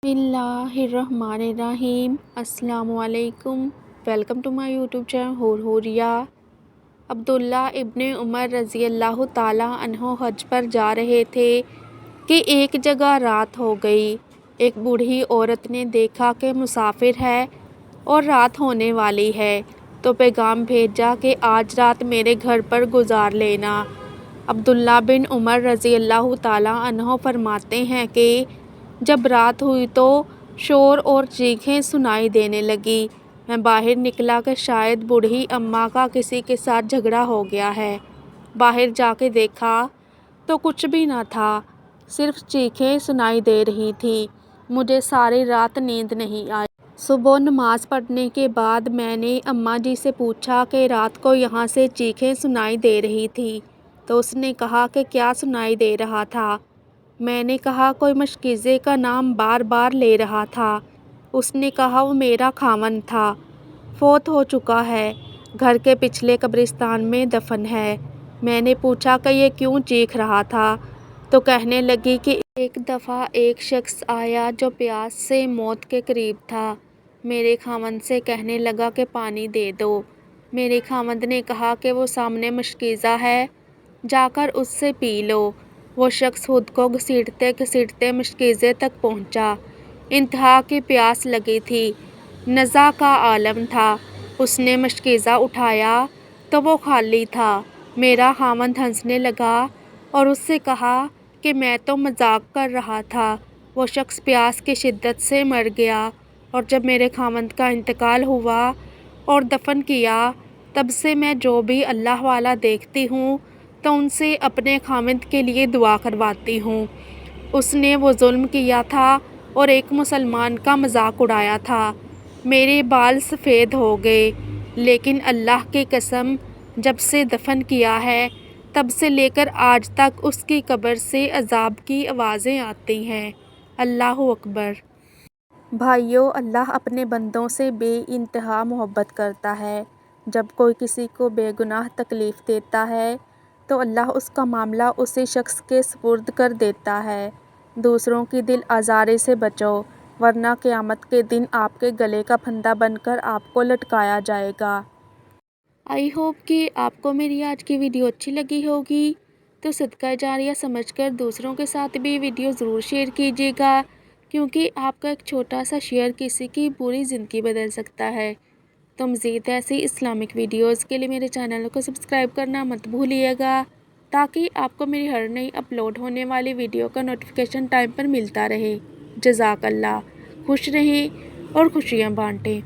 बिस्मिल्लाहिर्रहमानिर्रहीम। अस्सलामु अलैकुम। Welcome to my YouTube channel हुरहुरिया। अब्दुल्ला इब्ने उमर रज़ी अल्लाह ताला अन्हो हज पर जा रहे थे कि एक जगह रात हो गई। एक बूढ़ी औरत ने देखा कि मुसाफिर है और रात होने वाली है, तो पैगाम भेजा कि आज रात मेरे घर पर गुजार लेना। अब्दुल्ला बिन उमर रज़ी अल्लाह ताला अन्हो फरमाते हैं कि जब रात हुई तो शोर और चीखें सुनाई देने लगी। मैं बाहर निकला कि शायद बूढ़ी अम्मा का किसी के साथ झगड़ा हो गया है। बाहर जाके देखा तो कुछ भी ना था, सिर्फ चीखें सुनाई दे रही थी। मुझे सारी रात नींद नहीं आई। सुबह नमाज पढ़ने के बाद मैंने अम्मा जी से पूछा कि रात को यहाँ से चीखें सुनाई दे रही थी, तो उसने कहा कि क्या सुनाई दे रहा था। मैंने कहा कोई मशकीज़े का नाम बार बार ले रहा था। उसने कहा वो मेरा खावंद था, फौत हो चुका है, घर के पिछले कब्रिस्तान में दफन है। मैंने पूछा कि ये क्यों चीख रहा था, तो कहने लगी कि एक दफ़ा एक शख्स आया जो प्यास से मौत के करीब था। मेरे खावंद से कहने लगा कि पानी दे दो। मेरे खावंद ने कहा कि वो सामने मशकीज़ा है, जाकर उससे पी लो। वो शख्स खुद को घसीटते घसीटते मशकीज़े तक पहुंचा। इंतहा की प्यास लगी थी, नज़ा का आलम था। उसने मशकीज़ा उठाया तो वो खाली था। मेरा खावंद हंसने लगा और उससे कहा कि मैं तो मजाक कर रहा था। वो शख्स प्यास की शिद्दत से मर गया और जब मेरे खावंद का इंतकाल हुआ और दफन किया, तब से मैं जो भी अल्लाह वाला देखती हूँ तो उनसे अपने खावंद के लिए दुआ करवाती हूँ। उसने वो जुल्म किया था और एक मुसलमान का मजाक उड़ाया था। मेरे बाल सफ़ेद हो गए, लेकिन अल्लाह की कसम, जब से दफन किया है तब से लेकर आज तक उसकी कब्र से अजाब की आवाज़ें आती हैं। अल्लाहु अकबर। भाइयों, अल्लाह अपने बंदों से बेइंतहा मोहब्बत करता है। जब कोई किसी को बेगुनाह तकलीफ़ देता है तो अल्लाह उसका मामला उसी शख्स के सुपुर्द कर देता है। दूसरों की दिल आज़ारी से बचो, वरना क़यामत के दिन आपके गले का फंदा बनकर आपको लटकाया जाएगा। आई होप कि आपको मेरी आज की वीडियो अच्छी लगी होगी, तो सदका जारिया समझकर दूसरों के साथ भी वीडियो ज़रूर शेयर कीजिएगा, क्योंकि आपका एक छोटा सा शेयर किसी की पूरी ज़िंदगी बदल सकता है। तो मज़ीद ऐसी इस्लामिक वीडियोज़ के लिए मेरे चैनल को सब्सक्राइब करना मत भूलिएगा, ताकि आपको मेरी हर नई अपलोड होने वाली वीडियो का नोटिफिकेशन टाइम पर मिलता रहे। जज़ाकल्लाह। खुश रहें और खुशियाँ बांटें।